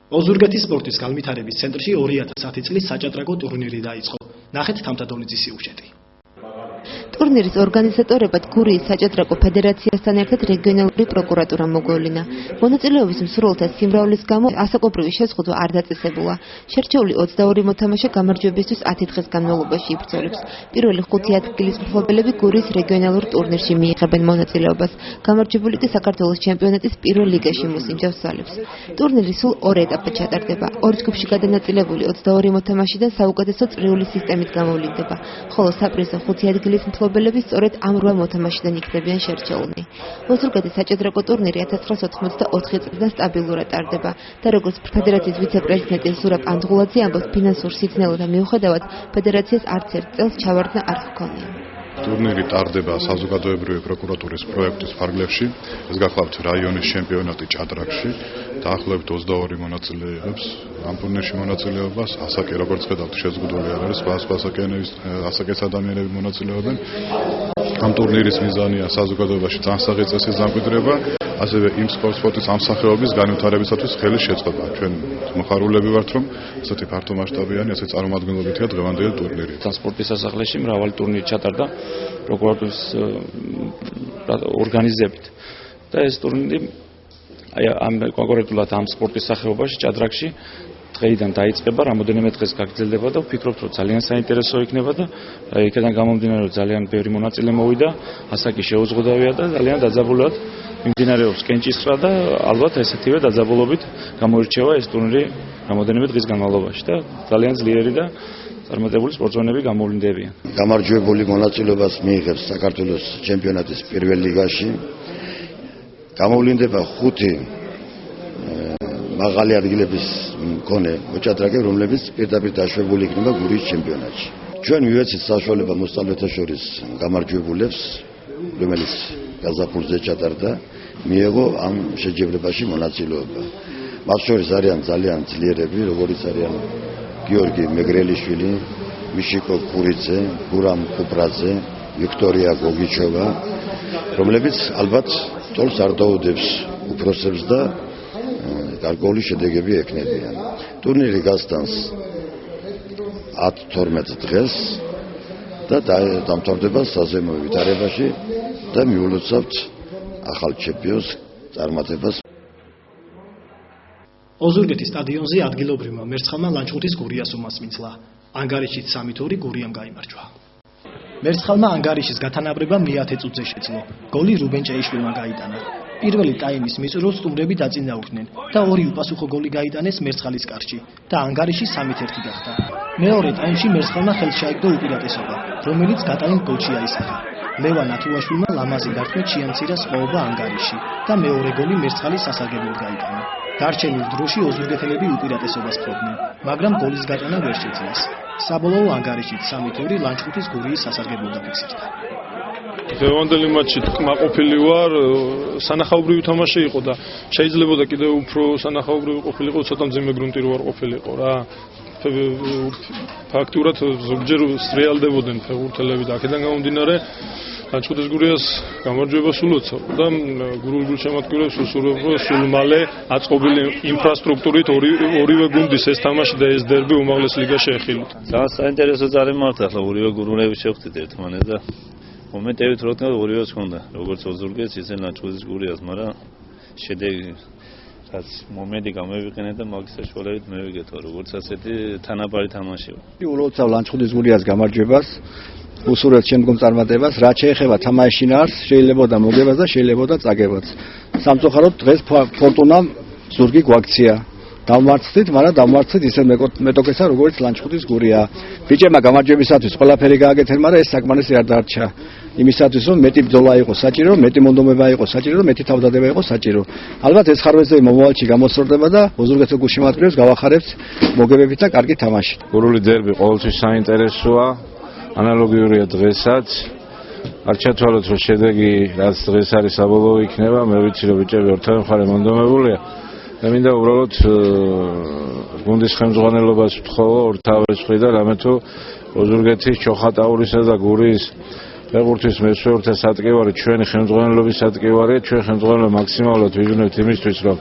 ოზურგეთის სპორტის განვითარების ცენტრში 2010 წლის საჭადრაკო ტურნირი დაიწყო. ნახეთ თამთადოლიძის სიუჟეტი. ტურნირის ორგანიზატორებად გურიის საჭადრაკო ფედერაციასთან ერთად რეგიონალური პროკურატურა მოგვევლინა. მონაწილეობის მსურველთა სიმრავლის გამო ასაკობრივი შეზღუდვა არ დაწესებულა. შერჩეული 22 მოთამაშე გამარჯვებისთვის 10 დღის განმავლობაში იბრძოლებს. პირველი 5 ადგილის მფლობელები გურიის რეგიონალურ ტურნირში მიიღებენ მონაწილეობას. გამარჯვებული კი საქართველოს ჩემპიონატის პირველ ლიგაში მოსინჯავს ძალებს. ტურნირი სულ 2 ეტაპად ჩატარდება. ორ ჯგუფში გადანაწილებული 22 მოთამაშიდან საუკეთესო წრიული სისტემით გამოვლინდება, ხოლო საპრიზო 5 ადგილის მფლობელები სწორედ ამ 8 მოთამაშიდან იქნებიან შერჩეულნი. ოზურგეთის საჭადრაკო ტურნირი 1984 წლიდან სტაბილურად ტარდება და როგორც ფედერაციის ვიცე-პრეზიდენტი ზურაბ ანდღულაძე ამბობს, ფინანსურ სიწნელოთა მიუხედავად ფედერაციას არც ერთ წელს ჩავარდნა არ ჰქონია. ტურნირი ტარდება საზოგადოებრივი პროკურატურის პროექტის ფარგლებში. ეს გახლავთ რაიონის ჩემპიონატი ჭადრაკში. დაახლოებით 22 მონაწილე იღებს ამ ტურნირში მონაწილეობას. ასაკი როგორც ხედავთ შეზღუდული არ არის, სხვა ასაკის ადამიანები მონაწილეობენ. ამ ტურნირის მიზანია საზოგადოებაში წამსაღი წესის დამკვიდრება, ასევე იმ სპორტის ამსახეობის განვითარებისათვის ხელის შეწყობა. ჩვენ მოხარულები ვართ, რომ ასეთი ფართომასშტაბიანი, ასე წარმომადგენლობითია დღევანდელი ტურნირი. სპორტის სასახლეში მრავალი ტურნირი ჩატარდა პროკურატურის ორგანიზებით და ეს ტურნირი ამ კონკრეტულად ამ სპორტის სახეობაში ჭადრაკში დღეიდან დაიწყება, რამოდენიმე დღეს გაგრძელდება და ვფიქრობთ, რომ ძალიან საინტერესო იქნება და იქიდან გამომდინარე, რომ ძალიან ბევრი მონაწილე მოვიდა, ასაკი შეუზღუდავია და ძალიან დაძაბულად მიმდინარეობს კენჭისყრა და ალბათ ესეთივე დაძაბულობით გამოირჩევა ეს ტურნირი რამოდენიმე დღის განმავლობაში და ძალიან ძლიერი და წარმატებული სპორტსმენები გამოვლინდებიან. გამარჯვებული მონაწილეობას მიიღებს საქართველოს ჩემპიონატის პირველ ლიგაში. გამოვლინდება 5 მაღალი ადგილების მქონე მოჭადრაკე, რომლებიც პირდაპირ დაშვებული იქნება გურიის ჩემპიონატში. ჩვენ მივეცით საშუალება მოსწავლეთა შორის გამარჯვებულებს, რომელიც გაზაფხულზე ჩატარდა, მიიღო ამ შეჯიბრებაში მონაწილეობა. მათ შორის არიან ძალიან ძლიერები, როგორიც არიან გიორგი მეგრელიშვილი, მიშიკო ქურიძე, გურამ კუპრაძე, ვიქტორია გოგიჩოვა, რომლებიც ალბათ ტოლს არ დაუდებს უფროსებს და გარკვეული შედეგები ექნებიან. ტურნირი გასტანს 10-12 დღეს და დამთავრდება საზეიმო ვითარებაში და მიულოცავთ ახალ ჩემპიონს წარმატებას. ოზურგეთის სტადიონზე ადგილობრივმა მერცხალმა ლანჩხუთის გურიას უმასპინძლა. ანგარიშით 3-2 გურიამ გაიმარჯვა. მერცხალმა ანგარიშის გათანაბრება მე-10 წუთზე შეძლო. გოლი რუბენ ჭეიშვილმა გაიტანა. პირველი ტაიმის მიწურულს სტუმრები დაწინაურდნენ და 2 უპასუხო გოლი გაიტანეს მერცხალის კარში და ანგარიში 3-1 გახდა. მეორე ტაიმში მერცხალმა ხელს შეაგდო უპირატესობა, რომელიც გატანილ გოლში აისახა. ლევან ათულაშვილმა ლამაზი გართმით შეამცირა სხვაობა ანგარიში და მეორე გოლი მერცხალის სასარგებლოდ გაიტანა. დარჩენილ დროში ოზურგეთელები უპირატესობას ფლობდნენ, მაგრამ გოლის გატანა ვერ შეძლეს. საბოლოო ანგარიშით 3-2 ლანჩხუთის გურიის სასარგებლოდ დაფიქსირდა. დღევანდელი მატჩი კმაყოფილი ვარ, სანახაობრივი თამაში იყო და შეიძლება კიდევ უფრო სანახაობრივი ყოფილიყო, ცოტა მძიმე გრუნტი რო არ ყოფილიყო რა. ფაქტურად ზოგჯერ სტრიალდებოდნენ ფეხბურთელები და აქედან გამომდინარე ლანჩხუთის გურიას გამარჯვება სულ ოცავ და გურულ გულშემატკივრებს უსურვებ, რომ სულ მალე აწყობილი ინფრასტრუქტურით ორივე გუნდის ეს თამაში და ეს დერბი უმაღლეს ლიგაში ეხილოთ. ძალიან საინტერესო ძალიან მართ ახლა ორივე გურუნები შევხვდით ერთმანეთს და მომენტებით რო თქმა ორივეს ჰქონდა, როგორც ოზურგეთს, ისე ლანჩხუთის გურიას, მაგრამ შედეგი რაც მომენტი გამოვიყენე და მაგის საშუალებით მე ვიგეთო, როგორც ასეთი თანაბარი თამაში. ულოცავ ლანჩხუთის გურიას გამარჯვებას. უსურვებ შემდგომ წარმატებას, რაც შეეხება თამაშის შინაარს, შეიძლება მოგებას და შეიძლება წაგებაც. სამწუხაროდ დღეს ფორტუნამ ზურგი გვაქცია. დავმარცხდით, მაგრამ დავმარცხდით ისე მეტოქესა, როგორც ლანჩხუთის გურია. ბიჭებმა გამარჯვებისათვის ყველაფერი გააკეთეს, მაგრამ ეს საკმარისი არ დარჩა. იმისათვის, რომ მეტი ბრძოლა იყოს საჭირო, მეტი მონდომება იყოს საჭირო, მეტი თავდადება იყოს საჭირო. ალბათ ეს ხარვეზები მომავალში გამოსწორდება და ოზურგეთის გულშემატკივრებს გავახარებთ მოგებებით და კარგი თამაშით. გურული დერბი ყოველთვის საინტერესოა. ანალოგიურია დღესაც. არ ჩათვალოთ, რომ შედეგი რაც დღეს არის საბოლოო იქნება, მე ვიცი, რომ ბიჭები ორთავე მხარე მონდომებულია. მე მინდა უბრალოდ გუნდის ხელმძღვანელობას ვთხოვო ორთავეს მხრიდან, რამე თუ ოზურგეთის, ჩოხატაურისა და გურიის ფეხბურთის მეცვეურთა სატკივარი ჩვენი ხელმძღვანელობის სატკივარია, ჩვენ ხელმძღვანელობა მაქსიმალურად ვიძუნებთ იმისთვის, რომ